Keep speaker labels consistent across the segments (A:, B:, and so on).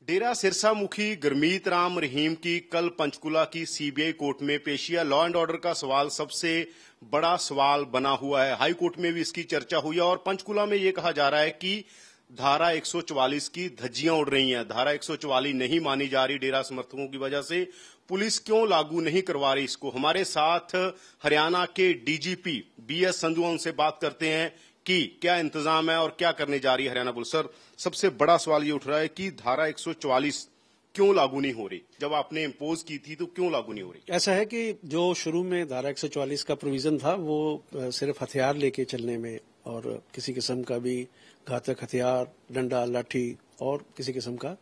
A: डेरा सिरसा मुखी गुरमीत राम रहीम की कल पंचकुला की सीबीआई कोर्ट में पेशी है। लॉ एंड ऑर्डर का सवाल सबसे बड़ा सवाल बना हुआ है। हाई कोर्ट में भी इसकी चर्चा हुई है और पंचकुला में यह कहा जा रहा है कि धारा 144 की धज्जियां उड़ रही हैं। धारा 144 नहीं मानी जा रही डेरा समर्थकों की वजह से। पुलिस क्यों लागू नहीं करवा रही इसको? हमारे साथ हरियाणा के डीजीपी बीएस संधू, उनसे बात करते हैं कि क्या इंतजाम है और क्या करने जा रही है हरियाणा पुलिस। सर, सबसे बड़ा सवाल ये उठ रहा है कि धारा 144 क्यों लागू नहीं हो रही? जब आपने इम्पोज की थी तो क्यों लागू नहीं हो रही?
B: ऐसा है कि जो शुरू में धारा 144 का प्रोविजन था वो सिर्फ हथियार लेके चलने में और किसी किस्म का भी घातक हथियार, डंडा, लाठी और किसी किस्म का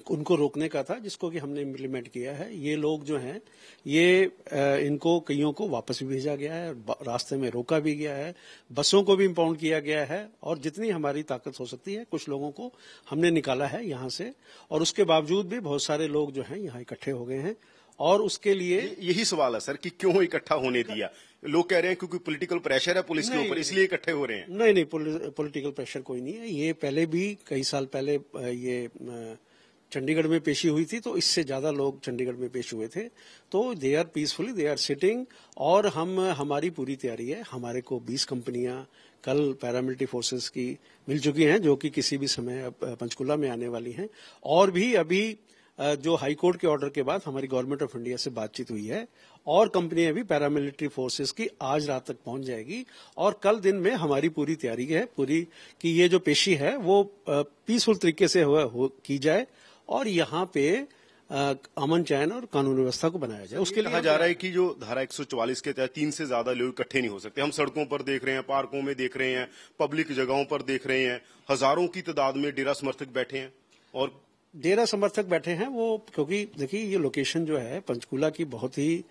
B: उनको रोकने का था, जिसको कि हमने इम्प्लीमेंट किया है। ये लोग जो हैं इनको कईयों को वापस भी भेजा गया है, रास्ते में रोका भी गया है, बसों को भी इंपाउंड किया गया है और जितनी हमारी ताकत हो सकती है कुछ लोगों को हमने निकाला है यहाँ से। और उसके बावजूद भी बहुत सारे लोग जो हैं यहाँ इकट्ठे हो गए हैं और उसके लिए
A: यही सवाल है सर कि क्यों इकट्ठा होने दिया? लोग कह रहे हैं क्योंकि पॉलिटिकल प्रेशर है पुलिस के ऊपर, इसलिए इकट्ठे हो रहे हैं।
B: नहीं, पॉलिटिकल प्रेशर कोई नहीं है। ये पहले भी कई साल पहले ये चंडीगढ़ में पेशी हुई थी तो इससे ज्यादा लोग चंडीगढ़ में पेश हुए थे। तो they are peacefully, they are sitting और हमारी पूरी तैयारी है। हमारे को 20 कंपनियां कल पैरामिलिट्री फोर्सेस की मिल चुकी हैं जो कि किसी भी समय पंचकुला में आने वाली हैं। और भी अभी जो हाई कोर्ट के ऑर्डर के बाद हमारी गवर्नमेंट ऑफ इंडिया से बातचीत हुई है और कंपनियां भी पैरामिलिट्री फोर्सेस की आज रात तक पहुंच जाएगी और कल दिन में हमारी पूरी तैयारी है पूरी कि ये जो पेशी है वो पीसफुल तरीके से की जाए और यहाँ पे अमन चैन और कानून व्यवस्था को बनाया जाए।
A: उसके लिए कहा जा रहा है कि जो धारा 144 के तहत 3 से ज्यादा लोग इकट्ठे नहीं हो सकते। हम सड़कों पर देख रहे हैं, पार्कों में देख रहे हैं, पब्लिक जगहों पर देख रहे हैं, हजारों की तादाद में डेरा समर्थक बैठे हैं। और
B: डेरा समर्थक बैठे हैं वो क्योंकि देखिए ये लोकेशन जो है पंचकुला की बहुत ही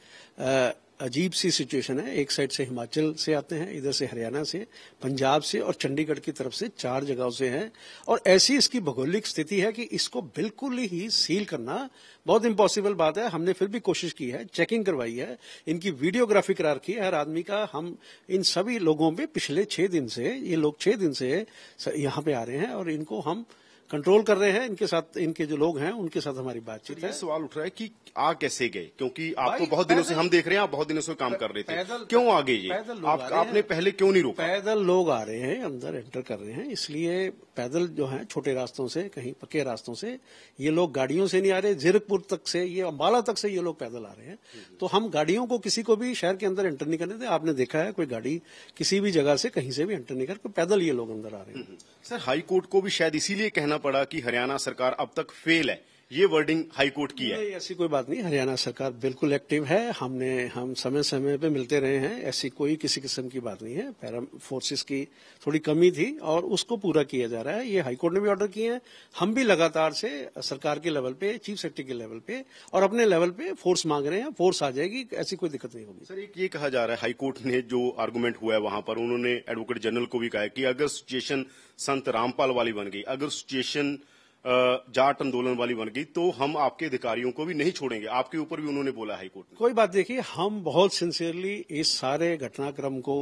B: अजीब सी सिचुएशन है। एक साइड से हिमाचल से आते हैं, इधर से हरियाणा से, पंजाब से और चंडीगढ़ की तरफ से 4 जगहों से हैं और ऐसी इसकी भौगोलिक स्थिति है कि इसको बिल्कुल ही सील करना बहुत इम्पॉसिबल बात है। हमने फिर भी कोशिश की है, चेकिंग करवाई है, इनकी वीडियोग्राफी करा रखी है हर आदमी का। हम इन सभी लोगों पे पिछले 6 दिन से, ये लोग 6 दिन से यहाँ पे आ रहे हैं और इनको हम कंट्रोल कर रहे हैं। इनके साथ, इनके जो लोग हैं उनके साथ हमारी बातचीत है।
A: सवाल उठ रहा है कि आ कैसे गए? क्योंकि आप तो बहुत दिनों से, हम देख रहे हैं आप बहुत दिनों से काम कर रहे थे, क्यों आ गए ये? आपने पहले क्यों नहीं रोका?
B: पैदल लोग आ रहे हैं, अंदर एंटर कर रहे हैं, इसलिए पैदल जो है छोटे रास्तों से, कहीं पक्के रास्तों से, ये लोग गाड़ियों से नहीं आ रहे। जीरकपुर तक से, ये अम्बाला तक से ये लोग पैदल आ रहे हैं। तो हम गाड़ियों को किसी को भी शहर के अंदर एंटर नहीं करने देते। आपने देखा है कोई गाड़ी किसी भी जगह से कहीं से भी एंटर नहीं कर, पैदल ये लोग अंदर आ रहे हैं।
A: सर, हाई कोर्ट को भी शायद इसीलिए कहना पड़ा कि हरियाणा सरकार अब तक फेल है, ये वर्डिंग हाई कोर्ट की है।
B: नहीं, ऐसी कोई बात नहीं। हरियाणा सरकार बिल्कुल एक्टिव है। हम समय समय पे मिलते रहे हैं, ऐसी कोई किसी किस्म की बात नहीं है। पैरा फोर्सेस की थोड़ी कमी थी और उसको पूरा किया जा रहा है। ये हाई कोर्ट ने भी ऑर्डर किए हैं। हम भी लगातार से सरकार के लेवल पे, चीफ सेक्रेटरी के लेवल पे और अपने लेवल पे फोर्स मांग रहे हैं। फोर्स आ जाएगी, ऐसी कोई दिक्कत नहीं होगी।
A: सर, एक ये कहा जा रहा है हाई कोर्ट ने जो आर्गूमेंट हुआ है वहां पर, उन्होंने एडवोकेट जनरल को भी कहा है कि अगर सिचुएशन संत रामपाल वाली बन गई, अगर सिचुएशन जाट आंदोलन वाली बन गई तो हम आपके अधिकारियों को भी नहीं छोड़ेंगे। आपके ऊपर भी उन्होंने बोला हाई कोर्ट ने।
B: कोई बात, देखिए हम बहुत सिंसियरली इस सारे घटनाक्रम को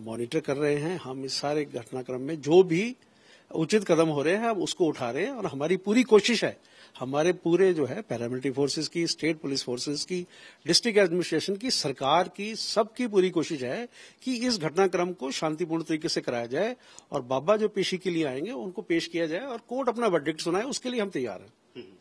B: मॉनिटर कर रहे हैं। हम इस सारे घटनाक्रम में जो भी उचित कदम हो रहे हैं हम उसको उठा रहे हैं और हमारी पूरी कोशिश है, हमारे पूरे जो है पैरामिलिट्री फोर्सेस की, स्टेट पुलिस फोर्सेस की, डिस्ट्रिक्ट एडमिनिस्ट्रेशन की, सरकार की, सबकी पूरी कोशिश है कि इस घटनाक्रम को शांतिपूर्ण तरीके से कराया जाए और बाबा जो पेशी के लिए आएंगे उनको पेश किया जाए और कोर्ट अपना वर्डिक्ट सुनाए, उसके लिए हम तैयार हैं।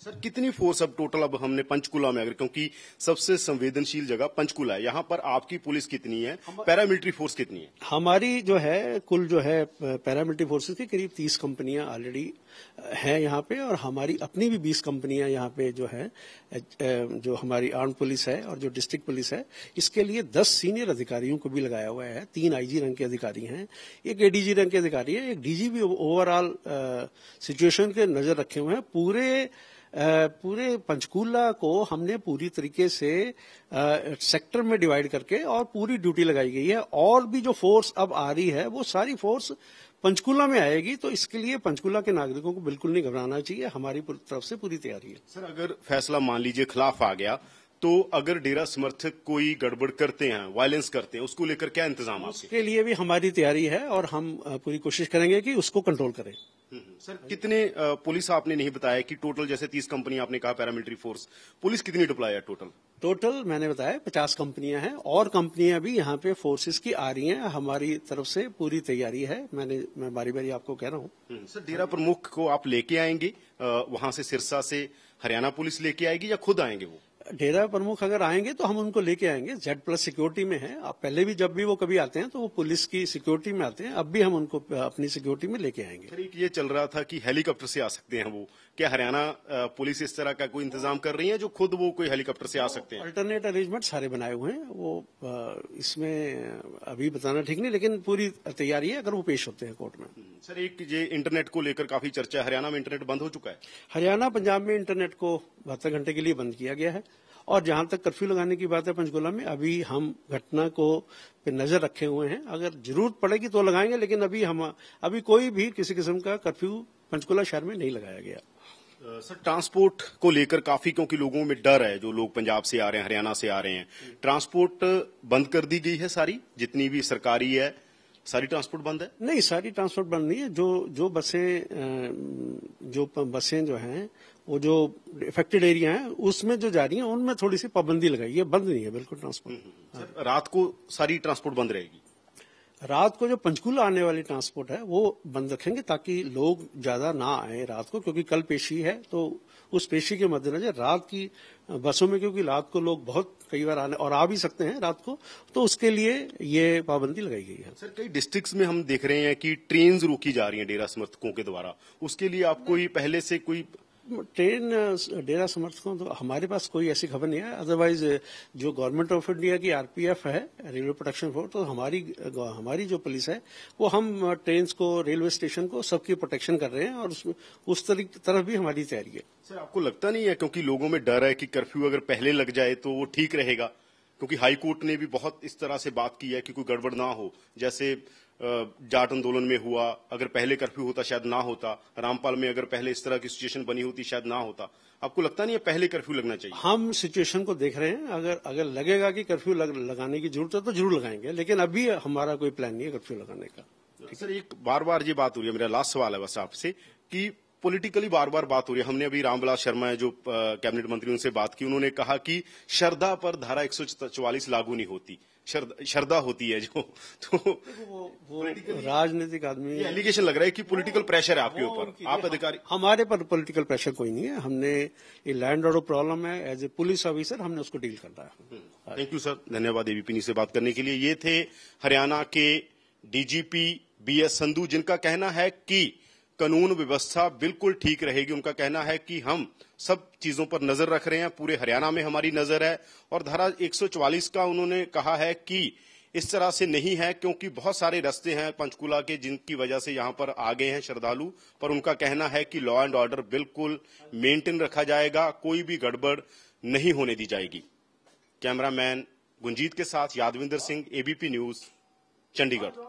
A: सर, कितनी फोर्स अब टोटल अब हमने पंचकुला में, अगर क्योंकि सबसे संवेदनशील जगह पंचकुला है, यहाँ पर आपकी पुलिस कितनी है, पैरामिलिट्री फोर्स कितनी है? हमारी
B: जो है कुल जो है पैरामिलिट्री फोर्सेस की करीब 30 कंपनियां ऑलरेडी हैं यहाँ पे और हमारी अपनी भी 20 कंपनियां यहाँ पे जो है, जो हमारी आर्म पुलिस है और जो डिस्ट्रिक्ट पुलिस है, इसके लिए 10 सीनियर अधिकारियों को भी लगाया हुआ है। 3 आईजी रैंक के अधिकारी हैं, एक एडीजी रैंक के अधिकारी है, एक डीजी भी ओवरऑल सिचुएशन के नजर रखे हुए हैं। पूरे पंचकुला को हमने पूरी तरीके से सेक्टर में डिवाइड करके और पूरी ड्यूटी लगाई गई है। और भी जो फोर्स अब आ रही है वो सारी फोर्स पंचकुला में आएगी, तो इसके लिए पंचकुला के नागरिकों को बिल्कुल नहीं घबराना चाहिए। हमारी तरफ से पूरी तैयारी है।
A: सर, अगर फैसला मान लीजिए खिलाफ आ गया तो अगर डेरा समर्थक कोई गड़बड़ करते हैं, वायलेंस करते हैं, उसको लेकर क्या इंतजाम?
B: उसके लिए भी हमारी तैयारी है और हम पूरी कोशिश करेंगे कि उसको कंट्रोल करें।
A: सर कितने पुलिस आपने नहीं बताया कि टोटल, जैसे 30 कंपनी आपने कहा पैरामिलिट्री फोर्स, पुलिस कितनी डिप्लॉय है टोटल?
B: टोटल मैंने बताया 50 कंपनियां हैं और कंपनियां भी यहाँ पे फोर्सेस की आ रही हैं। हमारी तरफ से पूरी तैयारी है। मैं बारी बारी आपको कह रहा हूँ।
A: सर डेरा प्रमुख को आप लेके आएंगे वहां से, सिरसा से हरियाणा पुलिस लेके आएगी या खुद आएंगे वो?
B: डेरा प्रमुख अगर आएंगे तो हम उनको लेके आएंगे। Z+ सिक्योरिटी में है। अब पहले भी जब भी वो कभी आते हैं तो वो पुलिस की सिक्योरिटी में आते हैं। अब भी हम उनको अपनी सिक्योरिटी में लेके आएंगे।
A: सर एक ये चल रहा था कि हेलीकॉप्टर से आ सकते हैं वो, क्या हरियाणा पुलिस इस तरह का कोई इंतजाम कर रही है जो खुद वो कोई हेलीकॉप्टर से आ सकते हैं?
B: अल्टरनेट अरेंजमेंट सारे बनाए हुए हैं। वो इसमें अभी बताना ठीक नहीं, लेकिन पूरी तैयारी है अगर वो पेश होते हैं कोर्ट में।
A: सर एक ये इंटरनेट को लेकर काफी चर्चा है, हरियाणा में इंटरनेट बंद हो चुका है।
B: हरियाणा पंजाब में इंटरनेट को 72 घंटे के लिए बंद किया गया है। और जहां तक कर्फ्यू लगाने की बात है पंचकुला में, अभी हम घटना को पे नजर रखे हुए हैं। अगर जरूरत पड़ेगी तो लगाएंगे, लेकिन अभी कोई भी किसी किस्म का कर्फ्यू पंचकुला शहर में नहीं लगाया गया।
A: सर ट्रांसपोर्ट को लेकर काफी, क्योंकि लोगों में डर है, जो लोग पंजाब से आ रहे हैं, हरियाणा से आ रहे हैं, ट्रांसपोर्ट बंद कर दी गई है सारी, जितनी भी सरकारी है सारी ट्रांसपोर्ट बंद है?
B: नहीं, सारी ट्रांसपोर्ट बंद नहीं है। जो बसें जो हैं वो जो इफेक्टेड एरिया है उसमें जो जा रही हैं उनमें थोड़ी सी पाबंदी लगाई है। बंद नहीं है बिल्कुल ट्रांसपोर्ट।
A: सर रात को सारी ट्रांसपोर्ट बंद रहेगी?
B: रात को जो पंचकुला आने वाली ट्रांसपोर्ट है वो बंद रखेंगे ताकि लोग ज्यादा ना आए रात को, क्योंकि कल पेशी है। तो उस पेशी के मद्देनजर रात की बसों में, क्योंकि रात को लोग बहुत कई बार आने और आ भी सकते हैं रात को, तो उसके लिए ये पाबंदी लगाई गई है।
A: सर कई डिस्ट्रिक्ट्स में हम देख रहे हैं कि ट्रेन रोकी जा रही हैं डेरा समर्थकों के द्वारा, उसके लिए आप कोई पहले से कोई
B: ट्रेन डेरा समर्थकों, तो हमारे पास कोई ऐसी खबर नहीं है। अदरवाइज जो गवर्नमेंट ऑफ इंडिया की RPF है, रेलवे प्रोटेक्शन फोर्स, तो हमारी जो पुलिस है वो हम ट्रेन को, रेलवे स्टेशन को, सबकी प्रोटेक्शन कर रहे हैं और उस तरफ भी हमारी तैयारी है।
A: सर आपको लगता नहीं है, क्योंकि लोगों में डर है कि कर्फ्यू अगर पहले लग जाए तो वो ठीक रहेगा, क्योंकि हाई कोर्ट ने भी बहुत इस तरह से बात की है कि कोई गड़बड़ ना हो, जैसे जाट आंदोलन में हुआ, अगर पहले कर्फ्यू होता शायद ना होता, रामपाल में अगर पहले इस तरह की सिचुएशन बनी होती शायद ना होता। आपको लगता नहीं है पहले कर्फ्यू लगना चाहिए?
B: हम सिचुएशन को देख रहे हैं। अगर लगेगा कि कर्फ्यू लगाने की जरूरत है तो जरूर लगाएंगे, लेकिन अभी हमारा कोई प्लान नहीं है कर्फ्यू लगाने का।
A: सर एक बार ये बात हो रही है, मेरा लास्ट सवाल है बस आपसे, कि पॉलिटिकली बार बात हो रही है। हमने अभी रामविलास शर्मा है जो कैबिनेट मंत्री, उनसे बात की, उन्होंने कहा कि श्रद्धा पर धारा 144 लागू नहीं होती, श्रद्धा होती है जो, तो
B: वो राजनीतिक आदमी,
A: ये एलिगेशन लग रहा है कि पॉलिटिकल प्रेशर है आपके ऊपर, आप अधिकारी।
B: हमारे पर पॉलिटिकल प्रेशर कोई नहीं है। हमने ये लैंड ऑर्डर प्रॉब्लम है, एज ए पुलिस ऑफिसर हमने उसको डील करना है।
A: थैंक यू सर, धन्यवाद ABP न्यूज़ से बात करने के लिए। ये थे हरियाणा के DGP BS संधू, जिनका कहना है कि कानून व्यवस्था बिल्कुल ठीक रहेगी। उनका कहना है कि हम सब चीजों पर नजर रख रहे हैं, पूरे हरियाणा में हमारी नजर है। और धारा 144 का उन्होंने कहा है कि इस तरह से नहीं है, क्योंकि बहुत सारे रास्ते हैं पंचकुला के जिनकी वजह से यहां पर आ गए हैं श्रद्धालु। पर उनका कहना है कि लॉ एंड ऑर्डर बिल्कुल मेंटेन रखा जाएगा, कोई भी गड़बड़ नहीं होने दी जाएगी। कैमरामैन गुंजीत के साथ यादविंदर सिंह, ABP न्यूज, चंडीगढ़।